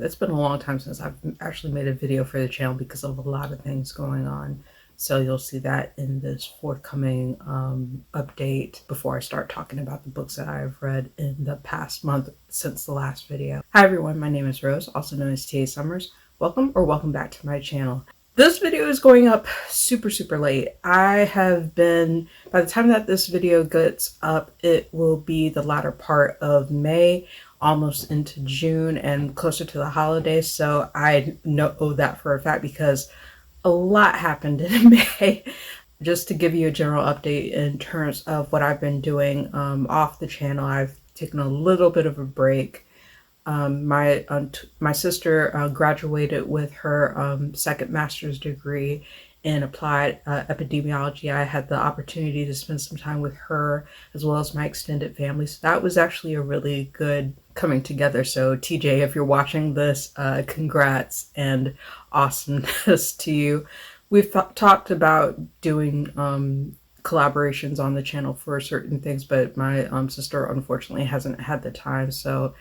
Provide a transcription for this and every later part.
It's been a long time since I've actually made a video for the channel because of a lot of things going on. So you'll see that in this forthcoming update before I start talking about the books that I've read in the past month since the last video. Hi everyone, my name is Rose, also known as TA Summers. Welcome back to my channel. This video is going up super late. By the time that this video gets up, it will be the latter part of May, almost into June and closer to the holidays. So I know that for a fact because a lot happened in May. Just to give you a general update in terms of what I've been doing off the channel, I've taken a little bit of a break. My sister graduated with her second master's degree in applied epidemiology. I had the opportunity to spend some time with her as well as my extended family. So that was actually a really good coming together. So TJ, if you're watching this, congrats and awesomeness to you. We've talked about doing collaborations on the channel for certain things, but my sister unfortunately hasn't had the time. So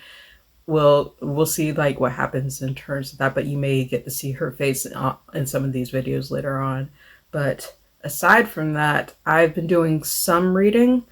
we'll see like what happens in terms of that, but you may get to see her face in some of these videos later on. But aside from that, I've been doing some reading,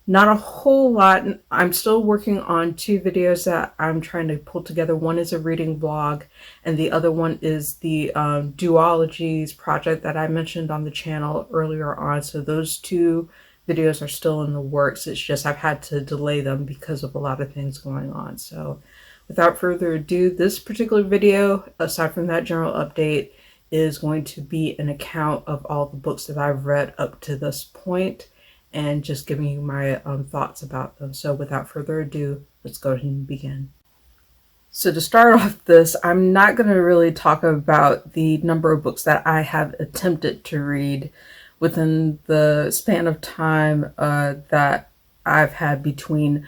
not a whole lot. I'm still working on two videos that I'm trying to pull together. One is a reading vlog and the other one is the duologies project that I mentioned on the channel earlier on. So those two videos are still in the works. It's just I've had to delay them because of a lot of things going on. So without further ado, this particular video, aside from that general update, is going to be an account of all the books that I've read up to this point and just giving you my thoughts about them. So without further ado, let's go ahead and begin. So to start off this, I'm not going to really talk about the number of books that I have attempted to read within the span of time that I've had between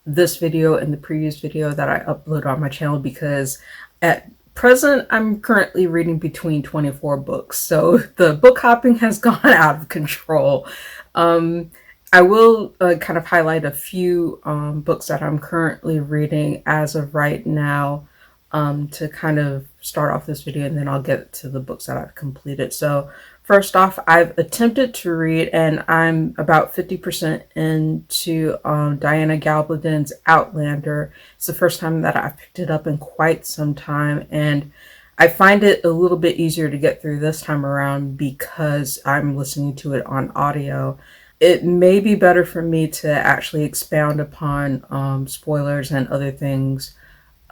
this video and the previous video that I upload on my channel, because at present I'm currently reading between 24 books. So the book hopping has gone out of control. I will kind of highlight a few books that I'm currently reading as of right now to kind of start off this video, and then I'll get to the books that I've completed. So first off, I've attempted to read, and I'm about 50% into Diana Gabaldon's Outlander. It's the first time that I've picked it up in quite some time, and I find it a little bit easier to get through this time around because I'm listening to it on audio. It may be better for me to actually expound upon spoilers and other things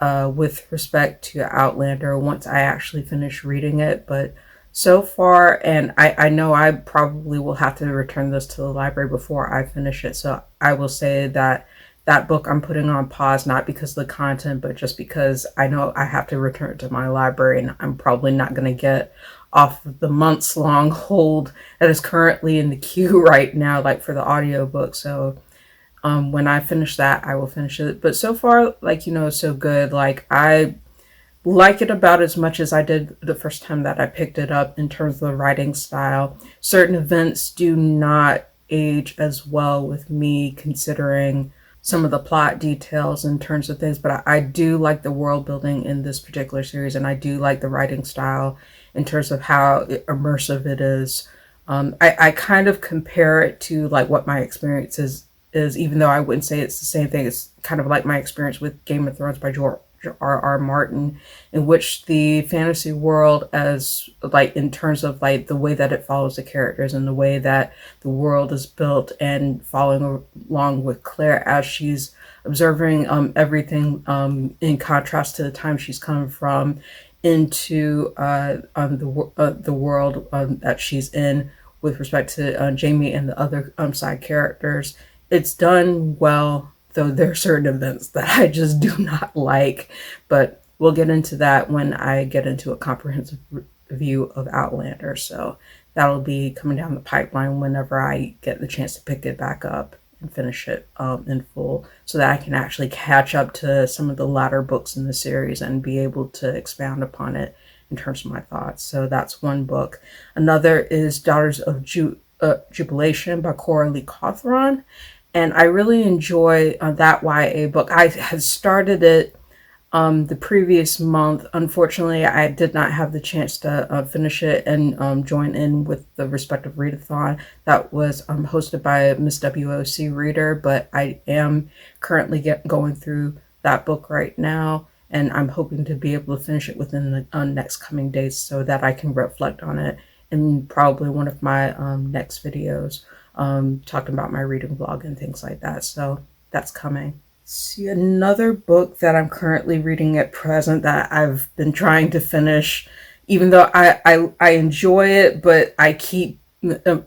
with respect to Outlander once I actually finish reading it, but so far, and I know I probably will have to return this to the library before I finish it, so I will say that that book I'm putting on pause, not because of the content, but just because I know I have to return it to my library, and I'm probably not going to get off of the months-long hold that is currently in the queue right now, like for the audiobook. So when I finish that, I will finish it. But so far, like, you know, so good. Like, I like it about as much as I did the first time that I picked it up in terms of the writing style. Certain events do not age as well with me, considering some of the plot details in terms of things, but I do like the world building in this particular series, and I do like the writing style in terms of how immersive it is. I kind of compare it to like what my experience is, even though I wouldn't say it's the same thing. It's kind of like my experience with Game of Thrones by George R.R. Martin, in which the fantasy world, as like in terms of like the way that it follows the characters and the way that the world is built, and following along with Claire as she's observing everything in contrast to the time she's come from into the world that she's in with respect to Jamie and the other side characters. It's done well, though there are certain events that I just do not like, but we'll get into that when I get into a comprehensive review of Outlander. So that'll be coming down the pipeline whenever I get the chance to pick it back up and finish it in full, so that I can actually catch up to some of the latter books in the series and be able to expound upon it in terms of my thoughts. So that's one book. Another is Daughters of Jubilation by Cora Lee Cawthron. And I really enjoy that YA book. I had started it the previous month. Unfortunately, I did not have the chance to finish it and join in with the respective readathon that was hosted by Miss WOC Reader, but I am currently going through that book right now, and I'm hoping to be able to finish it within the next coming days so that I can reflect on it in probably one of my next videos, talking about my reading vlog and things like that. So that's coming. See, another book that I'm currently reading at present that I've been trying to finish, even though I enjoy it, but I keep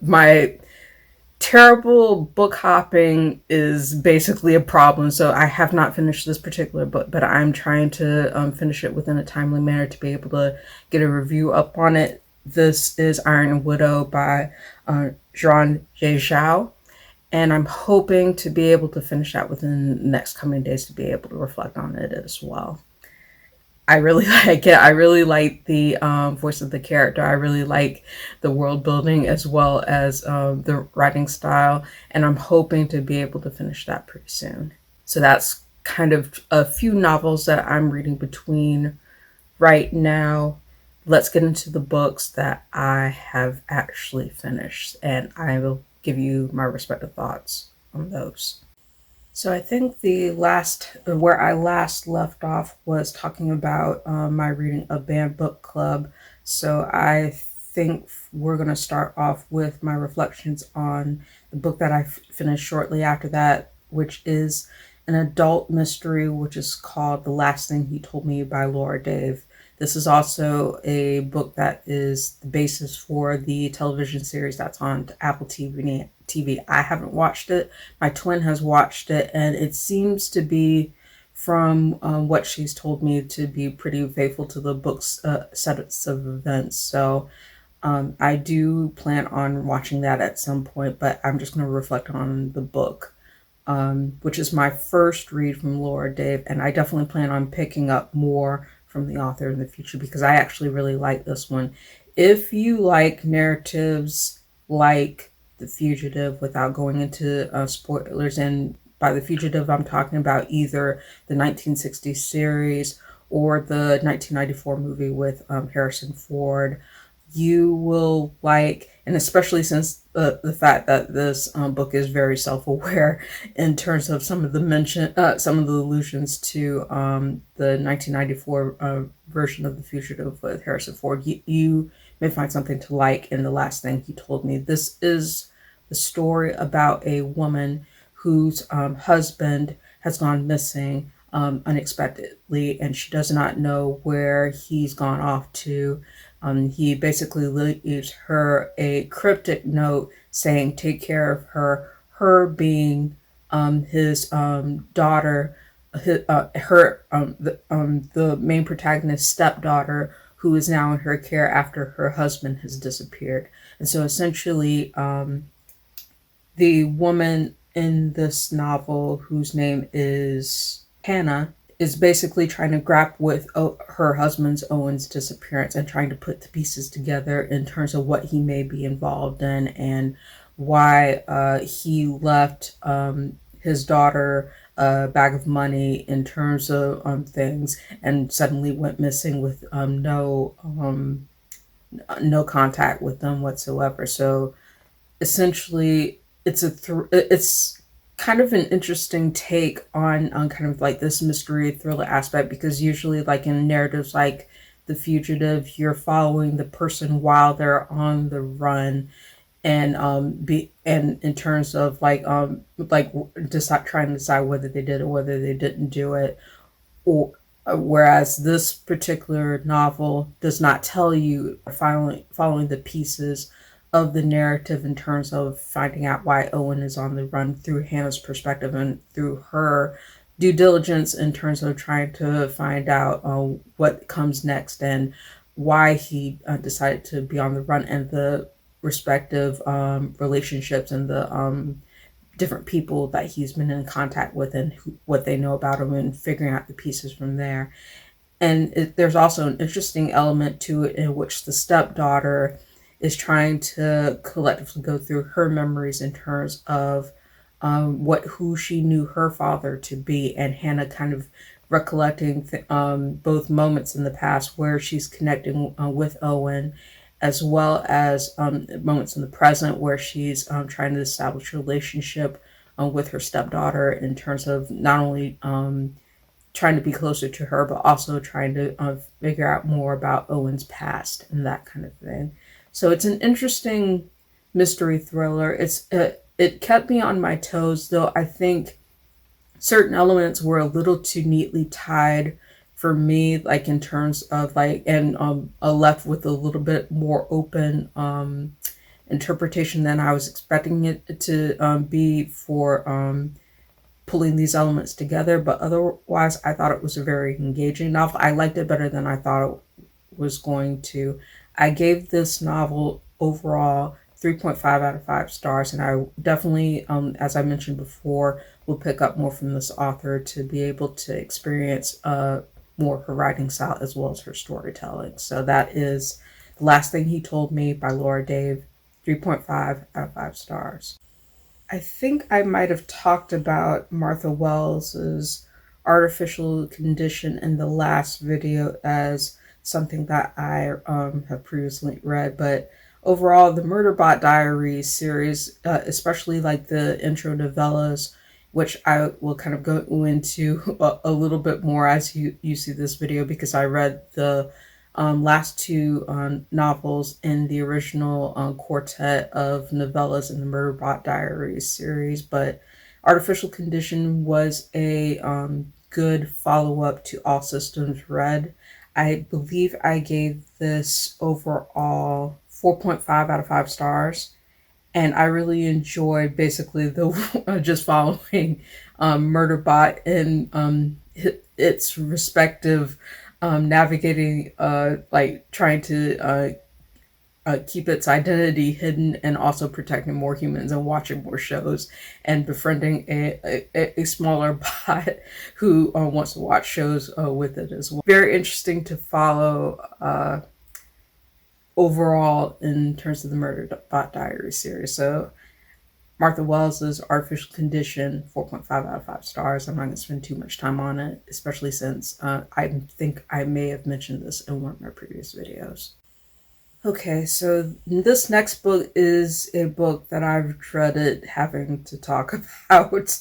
my terrible book hopping is basically a problem. So I have not finished this particular book, but I'm trying to finish it within a timely manner to be able to get a review up on it. This is Iron Widow by Zhuan Zhao, and I'm hoping to be able to finish that within the next coming days to be able to reflect on it as well. I really like it. I really like the voice of the character. I really like the world building as well as the writing style, and I'm hoping to be able to finish that pretty soon. So that's kind of a few novels that I'm reading between right now. Let's get into the books that I have actually finished, and I will give you my respective thoughts on those. So I think where I last left off was talking about my reading a banned book club. So I think we're going to start off with my reflections on the book that I finished shortly after that, which is an adult mystery, which is called The Last Thing He Told Me by Laura Dave. This is also a book that is the basis for the television series that's on Apple TV. I haven't watched it. My twin has watched it, and it seems to be, from what she's told me, to be pretty faithful to the book's sets of events. So I do plan on watching that at some point, but I'm just going to reflect on the book, which is my first read from Laura Dave, and I definitely plan on picking up more from the author in the future because I actually really like this one. If you like narratives like The Fugitive, without going into spoilers, and by The Fugitive I'm talking about either the 1960s series or the 1994 movie with Harrison Ford, you will like, and especially since the fact that this book is very self-aware in terms of some of the allusions to the 1994 version of The Fugitive with Harrison Ford, you may find something to like in The Last Thing He Told Me. This is the story about a woman whose husband has gone missing unexpectedly, and she does not know where he's gone off to. He basically leaves her a cryptic note saying, take care of her, her being his daughter, the main protagonist's stepdaughter, who is now in her care after her husband has disappeared. And so essentially, the woman in this novel, whose name is Hannah, is basically trying to grapple with her husband's, Owen's, disappearance and trying to put the pieces together in terms of what he may be involved in and why he left his daughter a bag of money in terms of things and suddenly went missing with no contact with them whatsoever. So essentially, it's kind of an interesting take on kind of like this mystery thriller aspect, because usually like in narratives like The Fugitive, you're following the person while they're on the run, and in terms of like trying to decide whether they did or whether they didn't do it, or whereas this particular novel does not tell you following the pieces of the narrative in terms of finding out why Owen is on the run through Hannah's perspective and through her due diligence in terms of trying to find out what comes next and why he decided to be on the run, and the respective relationships and the different people that he's been in contact with and what they know about him, and figuring out the pieces from there. And there's also an interesting element to it in which the stepdaughter is trying to collectively go through her memories in terms of who she knew her father to be, and Hannah kind of recollecting both moments in the past where she's connecting with Owen, as well as moments in the present where she's trying to establish a relationship with her stepdaughter, in terms of not only trying to be closer to her, but also trying to figure out more about Owen's past and that kind of thing. So it's an interesting mystery thriller. It kept me on my toes, though I think certain elements were a little too neatly tied for me, like in terms of like, and left with a little bit more open interpretation than I was expecting it to be for pulling these elements together. But otherwise, I thought it was a very engaging novel. I liked it better than I thought it was going to. I gave this novel overall 3.5 out of 5 stars, and I definitely, as I mentioned before, will pick up more from this author to be able to experience more her writing style as well as her storytelling. So that is The Last Thing He Told Me by Laura Dave, 3.5 out of 5 stars. I think I might have talked about Martha Wells's Artificial Condition in the last video as something that I have previously read, but overall, the Murderbot Diaries series, especially like the intro novellas, which I will kind of go into a little bit more as you see this video, because I read the last two novels in the original quartet of novellas in the Murderbot Diaries series. But Artificial Condition was a good follow-up to All Systems Red. I believe I gave this overall 4.5 out of 5 stars. And I really enjoyed basically the just following Murderbot in its respective navigating, like trying to keep its identity hidden, and also protecting more humans and watching more shows, and befriending a smaller bot who wants to watch shows with it as well. Very interesting to follow overall in terms of the Murderbot Diaries series. So Martha Wells's Artificial Condition, 4.5 out of 5 stars. I'm not going to spend too much time on it, especially since I think I may have mentioned this in one of my previous videos. Okay, so this next book is a book that I've dreaded having to talk about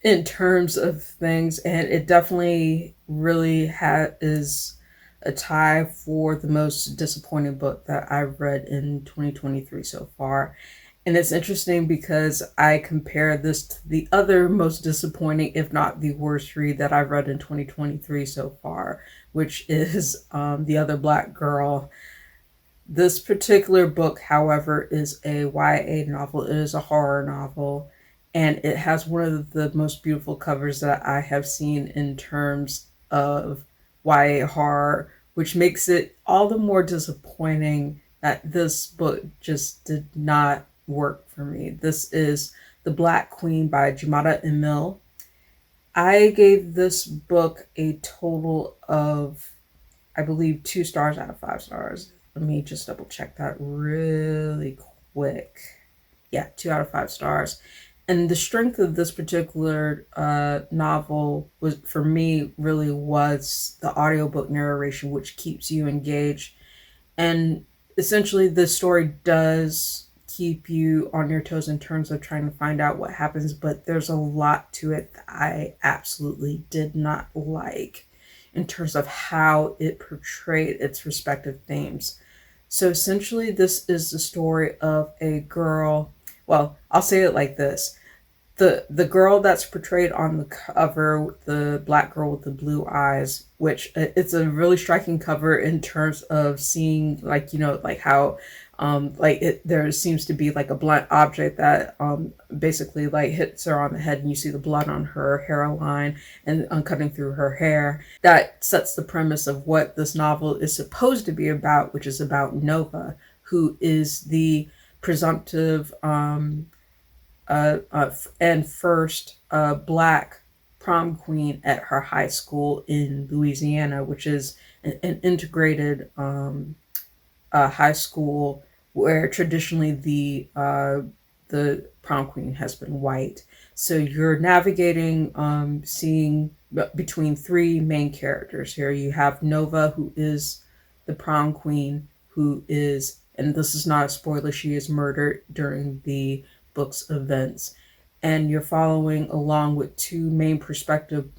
in terms of things, and it definitely really is a tie for the most disappointing book that I've read in 2023 so far. And it's interesting because I compare this to the other most disappointing, if not the worst read that I've read in 2023 so far, which is The Other Black Girl. This particular book, however, is a YA novel. It is a horror novel, and it has one of the most beautiful covers that I have seen in terms of YA horror, which makes it all the more disappointing that this book just did not work for me. This is The Black Queen by Jumada Emil. I gave this book a total of, I believe, 2 stars out of 5 stars. Let me just double check that really quick. Yeah, 2 out of 5 stars. And the strength of this particular novel was, for me, really was the audiobook narration, which keeps you engaged. And essentially, the story does keep you on your toes in terms of trying to find out what happens, but there's a lot to it that I absolutely did not like in terms of how it portrayed its respective themes. So essentially, this is the story of a girl. Well, I'll say it like this. The girl that's portrayed on the cover, the black girl with the blue eyes, which it's a really striking cover in terms of seeing, like, you know, like how there seems to be like a blunt object that basically like hits her on the head, and you see the blood on her hairline and cutting through her hair. That sets the premise of what this novel is supposed to be about, which is about Nova, who is the presumptive and first black prom queen at her high school in Louisiana, which is an integrated high school where traditionally the prom queen has been white. So you're navigating, seeing between three main characters here. You have Nova, who is the prom queen, who is, and this is not a spoiler, she is murdered during the book's events. And you're following along with two main perspective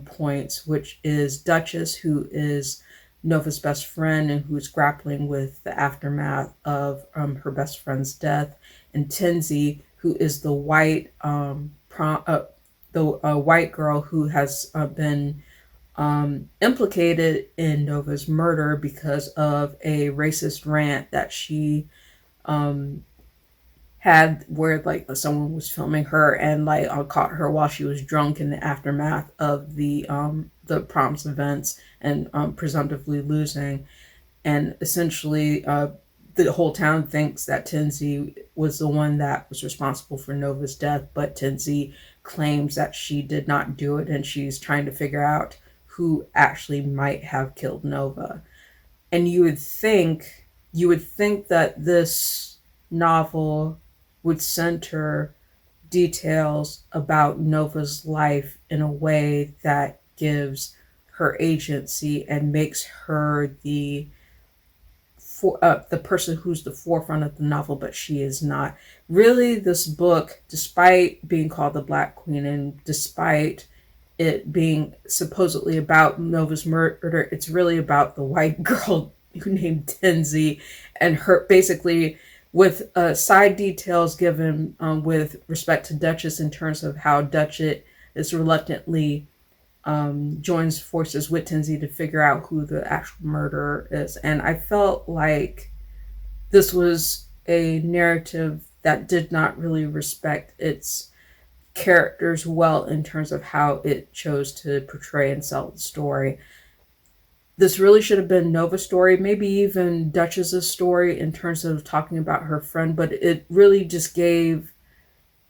points, which is Duchess, who is Nova's best friend and who's grappling with the aftermath of her best friend's death, and Tenzi, who is the white girl who has been implicated in Nova's murder because of a racist rant that she had, where like someone was filming her and like caught her while she was drunk in the aftermath of the prom's events, and presumptively losing. And essentially the whole town thinks that Tenzi was the one that was responsible for Nova's death, but Tenzi claims that she did not do it, and she's trying to figure out who actually might have killed Nova. And you would think that this novel would center details about Nova's life in a way that gives her agency and makes her the person who's the forefront of the novel, but she is not. Really, this book, despite being called the Black Queen and despite it being supposedly about Nova's murder, it's really about the white girl who named Tenzi, and her basically with side details given with respect to Duchess in terms of how Duchess is reluctantly joins forces with Tenzi to figure out who the actual murderer is. And I felt like this was a narrative that did not really respect its characters well in terms of how it chose to portray and sell the story. This really should have been Nova's story, maybe even Duchess's story in terms of talking about her friend, but it really just gave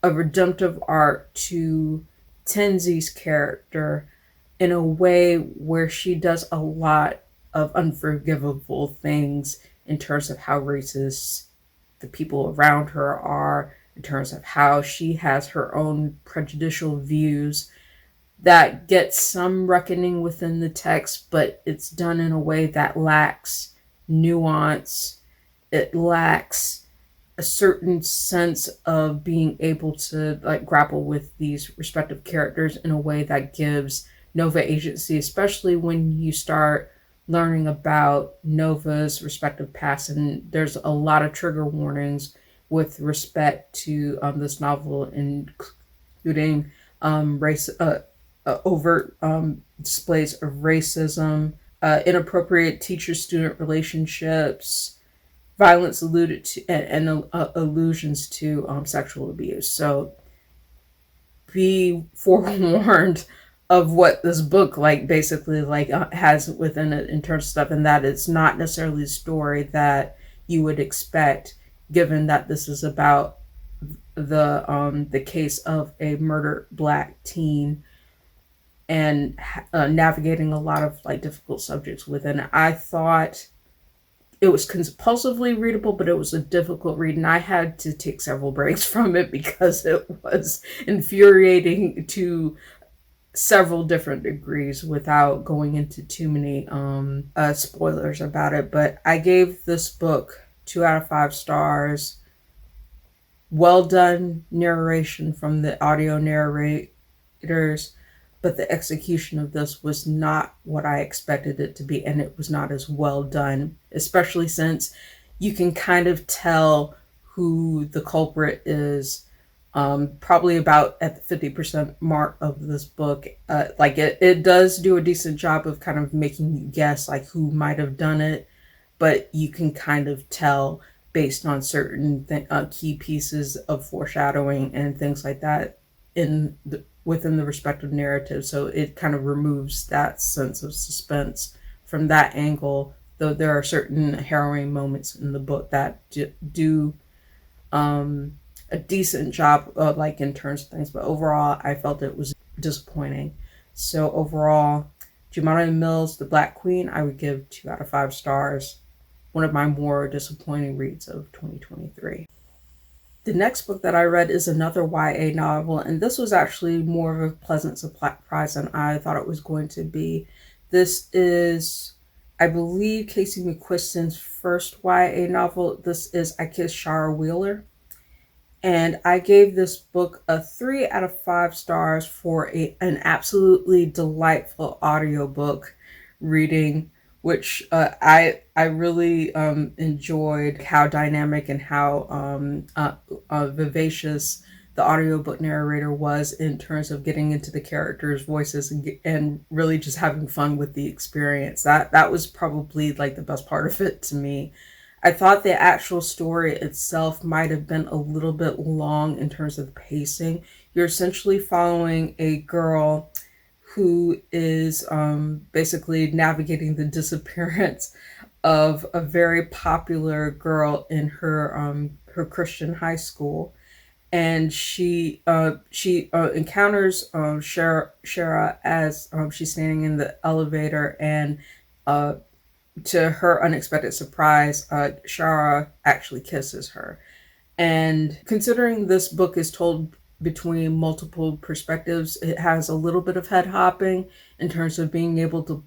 a redemptive arc to Tenzi's character in a way where she does a lot of unforgivable things in terms of how racist the people around her are, in terms of how she has her own prejudicial views that get some reckoning within the text, but it's done in a way that lacks nuance. It lacks a certain sense of being able to like grapple with these respective characters in a way that gives Nova agency, especially when you start learning about Nova's respective past. And there's a lot of trigger warnings with respect to this novel, including overt displays of racism, inappropriate teacher-student relationships, violence alluded to, and allusions to sexual abuse. So be forewarned of what this book basically has within it in terms of stuff, and that it's not necessarily a story that you would expect, given that this is about the case of a murdered Black teen and navigating a lot of difficult subjects within it. I thought it was compulsively readable, but it was a difficult read, and I had to take several breaks from it because it was infuriating to several different degrees without going into too many spoilers about it. But I gave this book 2 out of 5 stars. Well done narration from the audio narrators, but the execution of this was not what I expected it to be, and it was not as well done, especially since you can kind of tell who the culprit is probably about at the 50% mark of this book. It does do a decent job of kind of making you guess who might have done it, but you can kind of tell based on certain key pieces of foreshadowing and things like that within the respective narrative. So it kind of removes that sense of suspense from that angle, though there are certain harrowing moments in the book that do a decent job in terms of things, but overall I felt it was disappointing. So overall, Jemima Mills, The Black Queen, I would give 2 out of 5 stars. One of my more disappointing reads of 2023. The next book that I read is another YA novel, and this was actually more of a pleasant surprise than I thought it was going to be. This is, I believe, Casey McQuiston's first YA novel. This is I Kissed Shara Wheeler. And I gave this book a 3 out of 5 stars for an absolutely delightful audiobook reading, which I really enjoyed how dynamic and how vivacious the audiobook narrator was in terms of getting into the characters' voices and really just having fun with the experience. That was probably like the best part of it to me. I thought the actual story itself might have been a little bit long in terms of the pacing. You're essentially following a girl who is basically navigating the disappearance of a very popular girl in her Christian high school, and she encounters Shara as she's standing in the elevator, and uh, to her unexpected surprise, Shara actually kisses her. And considering this book is told between multiple perspectives, it has a little bit of head hopping in terms of being able to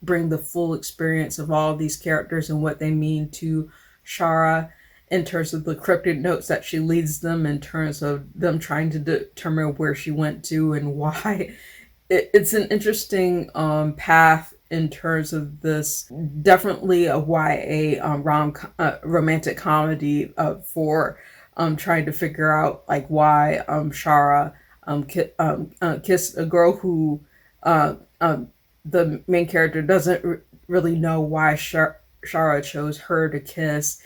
bring the full experience of all of these characters and what they mean to Shara, in terms of the cryptic notes that she leads them, in terms of them trying to determine where she went to and why. It's an interesting path in terms of this. Definitely a YA romantic comedy for trying to figure out like why Shara kissed a girl who the main character doesn't really know why Shara chose her to kiss,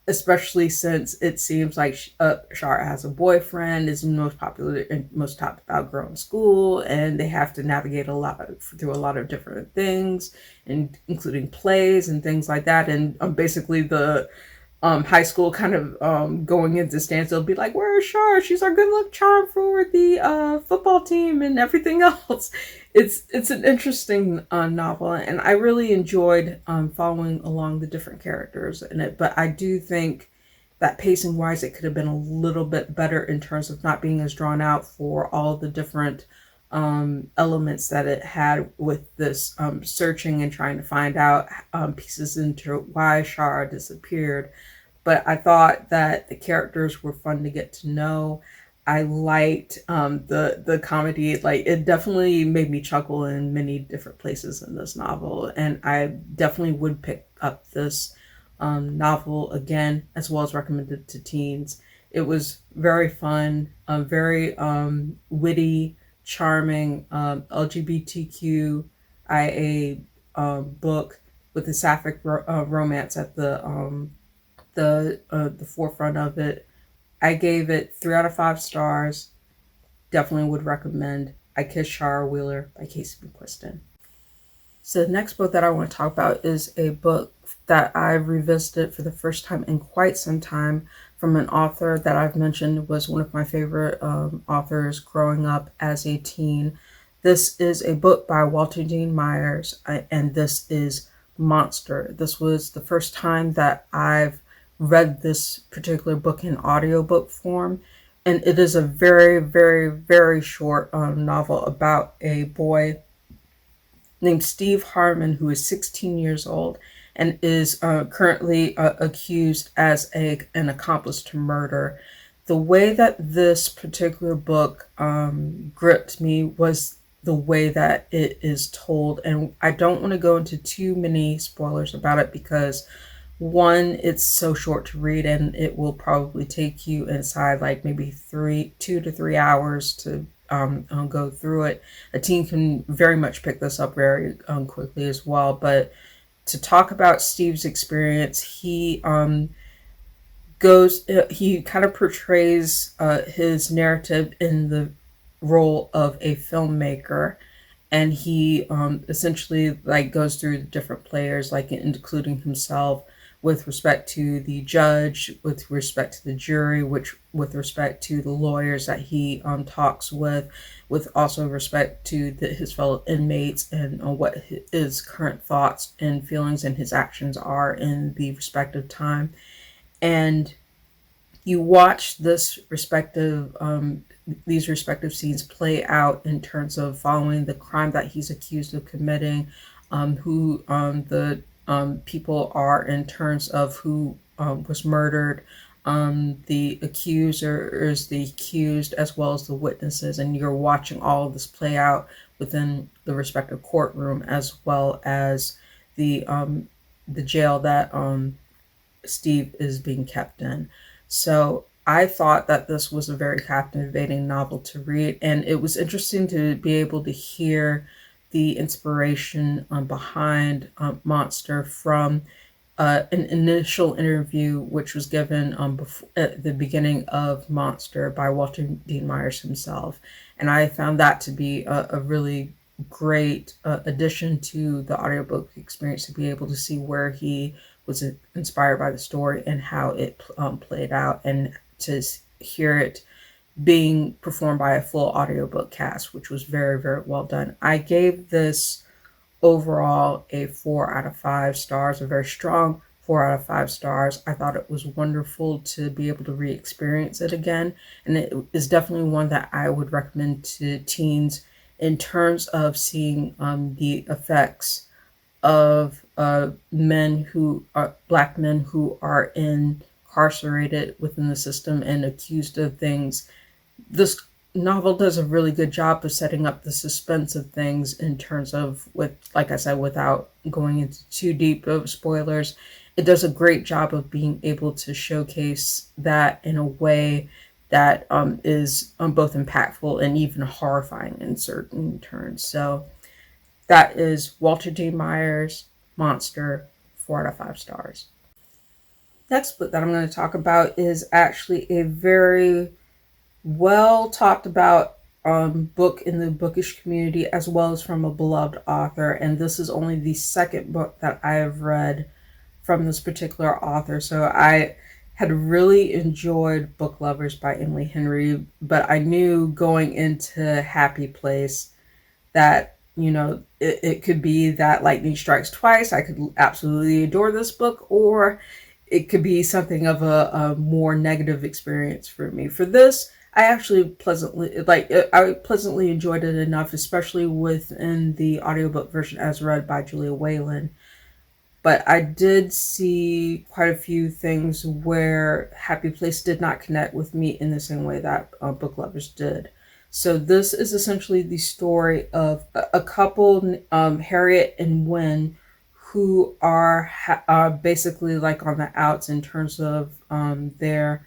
especially since it seems like Shara has a boyfriend, is the most popular and most talked about girl in school, and they have to navigate through a lot of different things, and including plays and things like that. And basically the high school kind of going into stance, they'll be like, "Where is Shara? She's our good luck charm for the football team and everything else." It's an interesting novel, and I really enjoyed following along the different characters in it. But I do think that pacing wise, it could have been a little bit better in terms of not being as drawn out for all the different elements that it had with this searching and trying to find out pieces into why Shara disappeared. But I thought that the characters were fun to get to know. I liked the comedy. Like, it definitely made me chuckle in many different places in this novel, and I definitely would pick up this novel again, as well as recommend it to teens. It was very fun, very witty, charming, LGBTQIA book with the sapphic romance at the forefront of it. I gave it 3 out of 5 stars. Definitely would recommend I Kissed Shara Wheeler by Casey McQuiston. So the next book that I want to talk about is a book that I've revisited for the first time in quite some time, from an author that I've mentioned was one of my favorite authors growing up as a teen. This is a book by Walter Dean Myers, and this is Monster. This was the first time that I've read this particular book in audiobook form, and it is a very, very, very short novel about a boy named Steve Harmon, who is 16 years old and is currently accused as an accomplice to murder. The way that this particular book gripped me was the way that it is told, and I don't want to go into too many spoilers about it because, one, it's so short to read, and it will probably take you inside like maybe 2 to 3 hours to go through it. A teen can very much pick this up very quickly as well. But to talk about Steve's experience, he kind of portrays his narrative in the role of a filmmaker, and he essentially like goes through the different players, like including himself, with respect to the judge, with respect to the jury, with respect to the lawyers that he talks with also respect to his fellow inmates, and what his current thoughts and feelings and his actions are in the respective time. And you watch these respective scenes play out in terms of following the crime that he's accused of committing, who the people are in terms of who was murdered, the accuser is the accused, as well as the witnesses, and you're watching all of this play out within the respective courtroom, as well as the jail that Steve is being kept in. So I thought that this was a very captivating novel to read, and it was interesting to be able to hear the inspiration behind Monster from an initial interview which was given at the beginning of Monster by Walter Dean Myers himself. And I found that to be a really great addition to the audiobook experience, to be able to see where he was inspired by the story and how it played out, and to hear it being performed by a full audiobook cast, which was very, very well done. I gave this overall a 4 out of 5 stars, a very strong 4 out of 5 stars. I thought it was wonderful to be able to re-experience it again, and it is definitely one that I would recommend to teens in terms of seeing the effects of black men who are incarcerated within the system and accused of things. This novel does a really good job of setting up the suspense of things in terms of, like I said, without going into too deep of spoilers. It does a great job of being able to showcase that in a way that is both impactful and even horrifying in certain turns. So that is Walter D. Myers' Monster, 4 out of 5 stars. Next book that I'm going to talk about is actually a very well talked about book in the bookish community, as well as from a beloved author. And this is only the second book that I have read from this particular author. So I had really enjoyed Book Lovers by Emily Henry, but I knew going into Happy Place that, you know, it could be that lightning strikes twice. I could absolutely adore this book, or it could be something of a more negative experience for me. For this, I pleasantly enjoyed it enough, especially within the audiobook version as read by Julia Whalen. But I did see quite a few things where Happy Place did not connect with me in the same way that Book Lovers did. So this is essentially the story of a couple, Harriet and Wynne, who are basically like on the outs in terms of their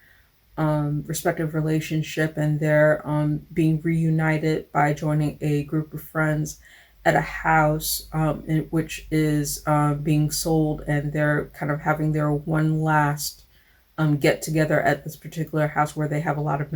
respective relationship, and they're being reunited by joining a group of friends at a house which is being sold, and they're kind of having their one last get together at this particular house where they have a lot of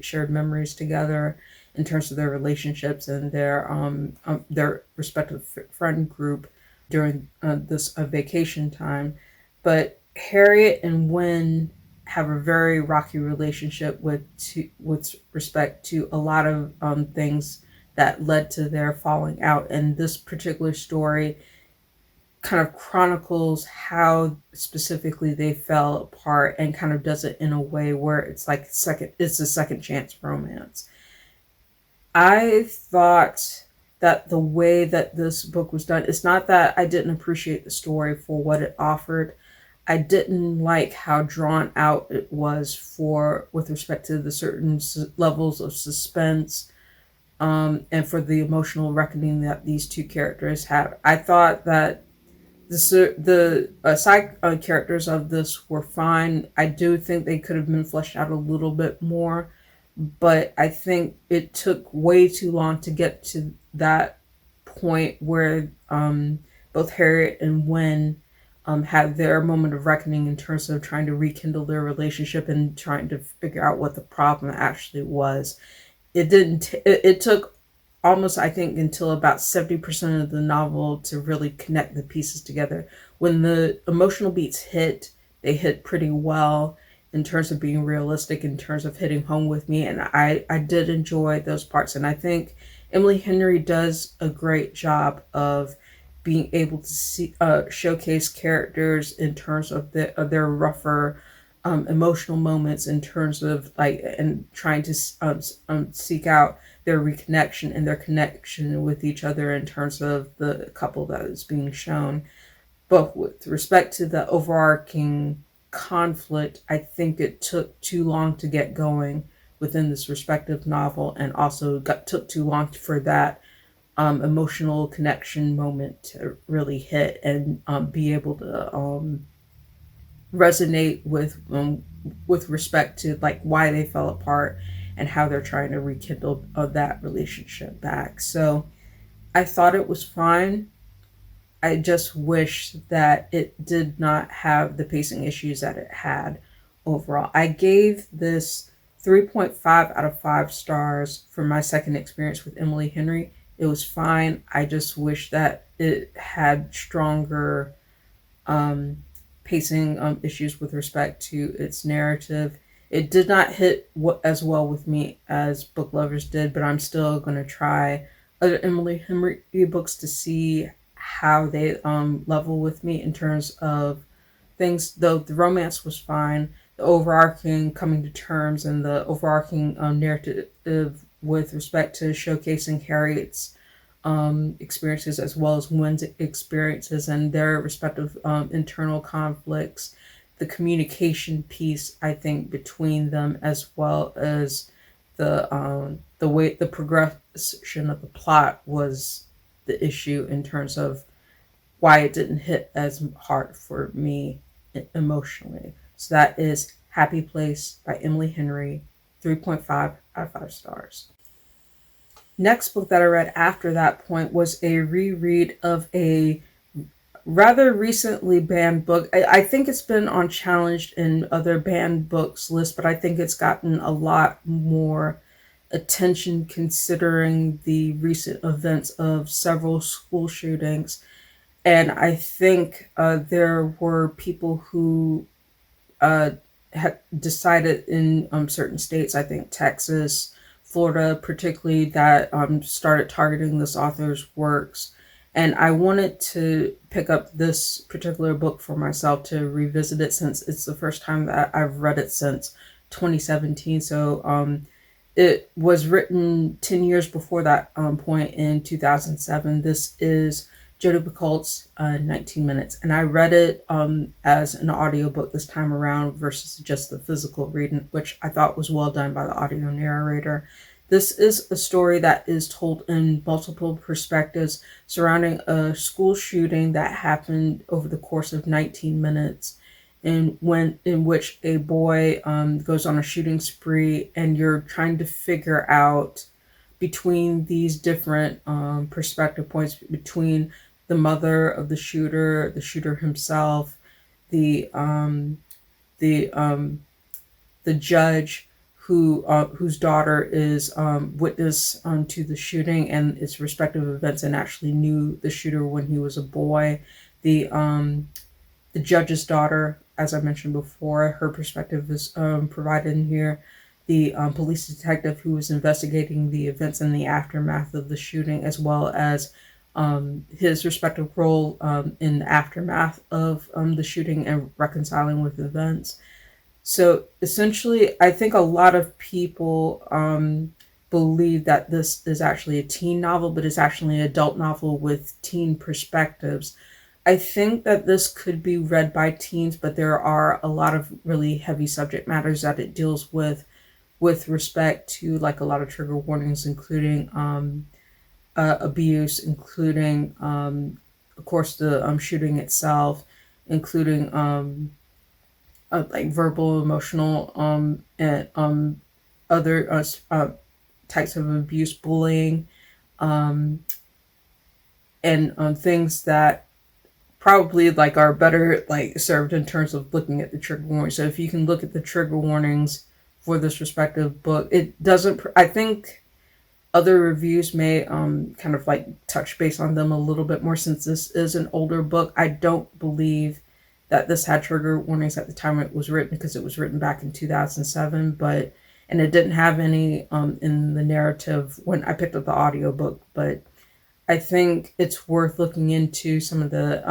shared memories together in terms of their relationships and their respective friend group during this vacation time. But Harriet and Wynne have a very rocky relationship with respect to a lot of things that led to their falling out. And this particular story kind of chronicles how specifically they fell apart, and kind of does it in a way where it's like it's a second chance romance. I thought that the way that this book was done, it's not that I didn't appreciate the story for what it offered. I didn't like how drawn out it was with respect to the certain levels of suspense, and for the emotional reckoning that these two characters have. I thought that the side characters of this were fine. I do think they could have been fleshed out a little bit more, but I think it took way too long to get to that point where both Harriet and Wynne had their moment of reckoning in terms of trying to rekindle their relationship and trying to figure out what the problem actually was. It took almost, I think, until about 70% of the novel to really connect the pieces together. When the emotional beats hit, they hit pretty well in terms of being realistic, in terms of hitting home with me. And I did enjoy those parts. And I think Emily Henry does a great job of being able to showcase characters in terms of their rougher emotional moments in terms of like and trying to seek out their reconnection and their connection with each other in terms of the couple that is being shown. But with respect to the overarching conflict, I think it took too long to get going within this respective novel, and also took too long for that emotional connection moment to really hit and be able to resonate with respect to like why they fell apart and how they're trying to rekindle that relationship back. So I thought it was fine. I just wish that it did not have the pacing issues that it had overall. I gave this 3.5 out of 5 stars for my second experience with Emily Henry. It was fine. I just wish that it had stronger um, pacing issues with respect to its narrative. It did not hit as well with me as Book Lovers did, but I'm still going to try other Emily Henry books to see how they level with me in terms of things. Though the romance was fine, the overarching coming to terms and the overarching narrative with respect to showcasing Harriet's experiences as well as Gwen's experiences and their respective internal conflicts, the communication piece I think between them, as well as the way the progression of the plot was the issue in terms of why it didn't hit as hard for me emotionally. So that is Happy Place by Emily Henry, 3.5 out of 5 stars. Next book that I read after that point was a reread of a rather recently banned book. I think it's been on challenged in other banned books lists, but I think it's gotten a lot more attention considering the recent events of several school shootings. And I think there were people who had decided in certain states, I think Texas, Florida particularly, that started targeting this author's works. And I wanted to pick up this particular book for myself to revisit it, since it's the first time that I've read it since 2017. So it was written 10 years before that point in 2007. This is Jodi Picoult's 19 Minutes. And I read it as an audiobook this time around versus just the physical reading, which I thought was well done by the audio narrator. This is a story that is told in multiple perspectives surrounding a school shooting that happened over the course of 19 minutes, in which a boy goes on a shooting spree, and you're trying to figure out between these different perspective points, between the mother of the shooter himself, the judge whose daughter is witness to the shooting and its respective events and actually knew the shooter when he was a boy. The judge's daughter, as I mentioned before, her perspective is provided in here. The police detective who was investigating the events in the aftermath of the shooting, as well as his respective role in the aftermath of the shooting and reconciling with events. So essentially, I think a lot of people believe that this is actually a teen novel, but it's actually an adult novel with teen perspectives. I think that this could be read by teens, but there are a lot of really heavy subject matters that it deals with respect to like a lot of trigger warnings, including abuse, including, of course, the shooting itself, including like verbal, emotional, and other types of abuse, bullying, and things that probably like are better like served in terms of looking at the trigger warnings. So if you can look at the trigger warnings for this respective book, it doesn't. I think other reviews may kind of like touch base on them a little bit more, since this is an older book. I don't believe that this had trigger warnings at the time it was written, because it was written back in 2007, and it didn't have any in the narrative when I picked up the audiobook. But I think it's worth looking into some of the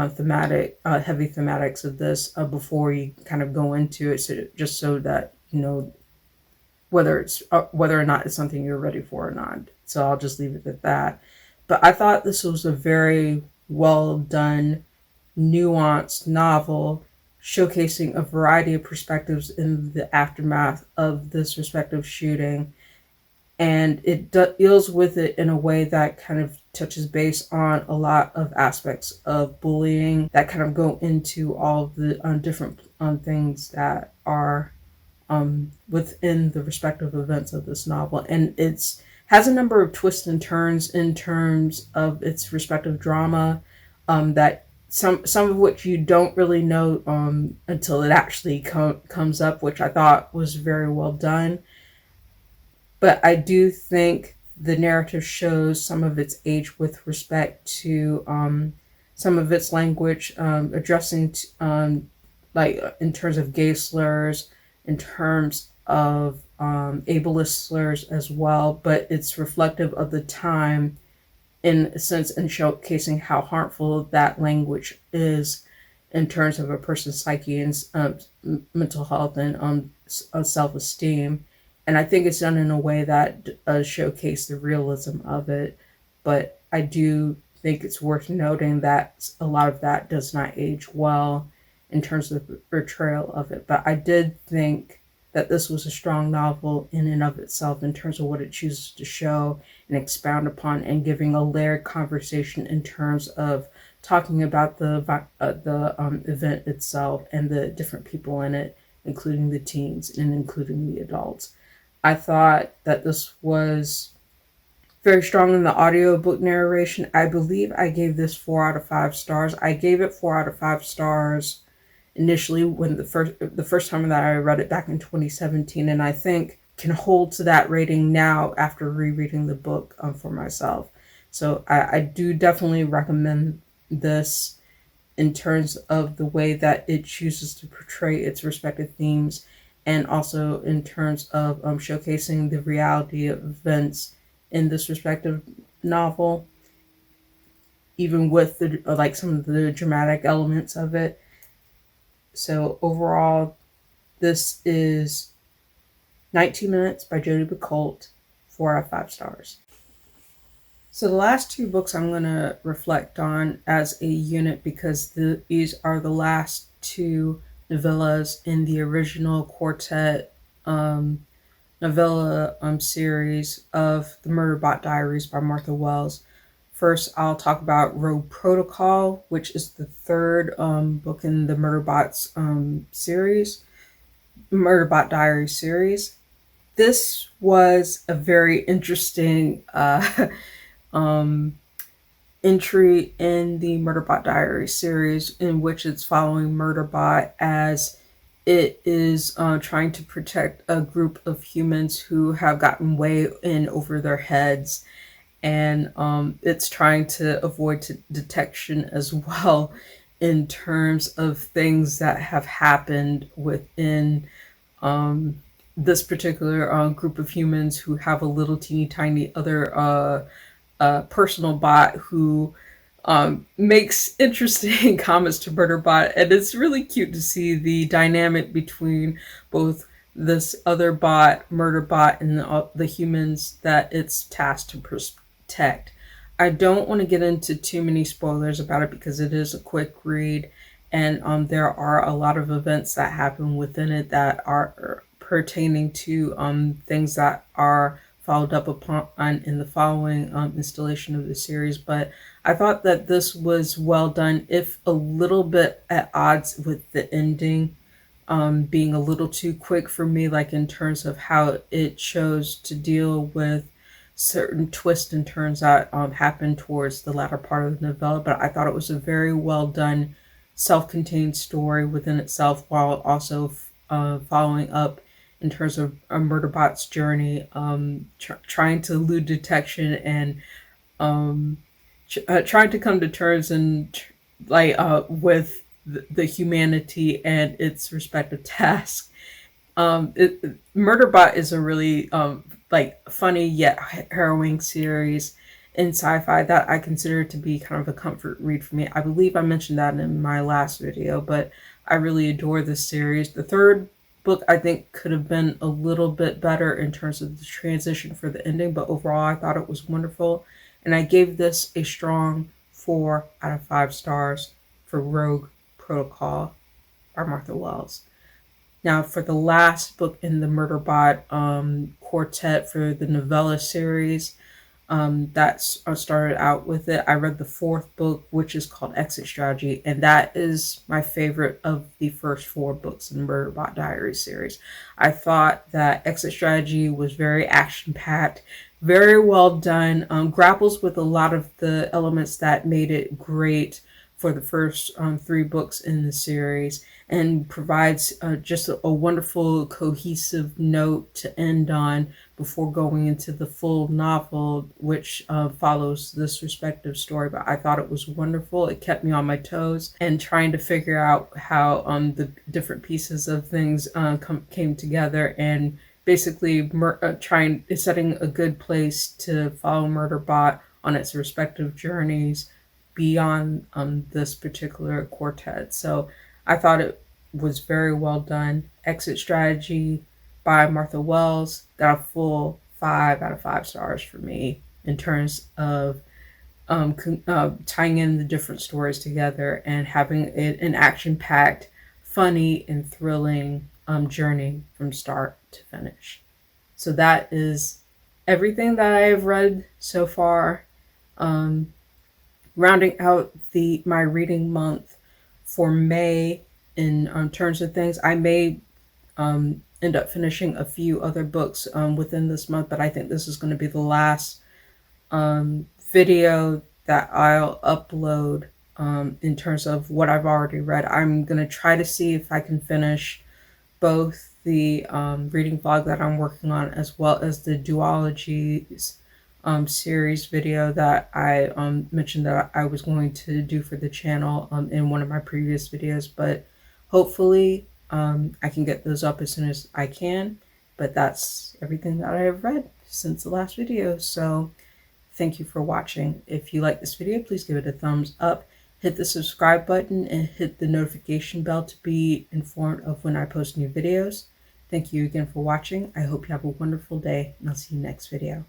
heavy thematics of this before you kind of go into it, so just so that you know whether or not it's something you're ready for or not. So I'll just leave it at that. But I thought this was a very well done, nuanced novel showcasing a variety of perspectives in the aftermath of this respective shooting. And it deals with it in a way that kind of touches base on a lot of aspects of bullying that kind of go into all of the different things that are within the respective events of this novel. And it's has a number of twists and turns in terms of its respective drama, that some of which you don't really know until it actually comes up, which I thought was very well done. But I do think the narrative shows some of its age with respect to some of its language, addressing like in terms of gay slurs, in terms of ableist slurs as well. But it's reflective of the time in a sense, and showcasing how harmful that language is in terms of a person's psyche and mental health and self-esteem. And I think it's done in a way that does showcase the realism of it. But I do think it's worth noting that a lot of that does not age well in terms of the portrayal of it. But I did think that this was a strong novel in and of itself in terms of what it chooses to show and expound upon, and giving a layered conversation in terms of talking about the event itself and the different people in it, including the teens and including the adults. I thought that this was very strong in the audiobook narration. I believe I gave this 4 out of 5 stars. I gave it 4 out of 5 stars initially when the first time that I read it back in 2017, and I think can hold to that rating now after rereading the book for myself. So I do definitely recommend this in terms of the way that it chooses to portray its respective themes, and also in terms of showcasing the reality of events in this respective novel, even with the like some of the dramatic elements of it. So overall, this is 19 Minutes by Jodi Picoult, 4 out of 5 stars. So the last 2 books I'm going to reflect on as a unit, because these are the last 2 novellas in the original quartet novella series of the Murderbot Diaries by Martha Wells. First, I'll talk about Rogue Protocol, which is the 3rd book in the Murderbot's series, Murderbot Diaries series. This was a very interesting entry in the Murderbot Diaries series, in which it's following Murderbot as it is trying to protect a group of humans who have gotten way in over their heads. And it's trying to avoid detection as well, in terms of things that have happened within this particular group of humans who have a little teeny tiny other personal bot who makes interesting comments to Murderbot. And it's really cute to see the dynamic between both this other bot, Murderbot, and the humans that it's tasked to protect. I don't want to get into too many spoilers about it because it is a quick read, and there are a lot of events that happen within it that are pertaining to things that are followed up upon in the following installation of the series. But I thought that this was well done, if a little bit at odds with the ending being a little too quick for me, like in terms of how it chose to deal with certain twists and turns that happened towards the latter part of the novella. But I thought it was a very well done, self-contained story within itself, while also following up in terms of Murderbot's journey, trying to elude detection and trying to come to terms and with the humanity and its respective tasks. Murderbot is a really funny yet harrowing series in sci-fi that I consider to be kind of a comfort read for me. I believe I mentioned that in my last video, but I really adore this series. The third book I think could have been a little bit better in terms of the transition for the ending, but overall I thought it was wonderful. And I gave this a strong 4 out of 5 stars for Rogue Protocol by Martha Wells. Now, for the last book in the Murderbot quartet for the novella series, that's I started out with it. I read the fourth book, which is called Exit Strategy, and that is my favorite of the first 4 books in the Murderbot Diaries series. I thought that Exit Strategy was very action-packed, very well done, grapples with a lot of the elements that made it great for the first 3 books in the series, and provides just a wonderful cohesive note to end on before going into the full novel, which follows this respective story. But I thought it was wonderful. It kept me on my toes and trying to figure out how the different pieces of things came together, and basically setting a good place to follow Murderbot on its respective journeys beyond this particular quartet. So I thought it was very well done. Exit Strategy by Martha Wells got a full 5 out of 5 stars for me in terms of tying in the different stories together and having an action-packed, funny, and thrilling journey from start to finish. So that is everything that I have read so far. Rounding out my reading month for May in terms of things, I may end up finishing a few other books within this month, but I think this is going to be the last video that I'll upload in terms of what I've already read. I'm going to try to see if I can finish both the reading vlog that I'm working on, as well as the duologies series video that I mentioned that I was going to do for the channel in one of my previous videos. But hopefully I can get those up as soon as I can. But that's everything that I have read since the last video. So thank you for watching. If you like this video, please give it a thumbs up. Hit the subscribe button and hit the notification bell to be informed of when I post new videos. Thank you again for watching. I hope you have a wonderful day, and I'll see you next video.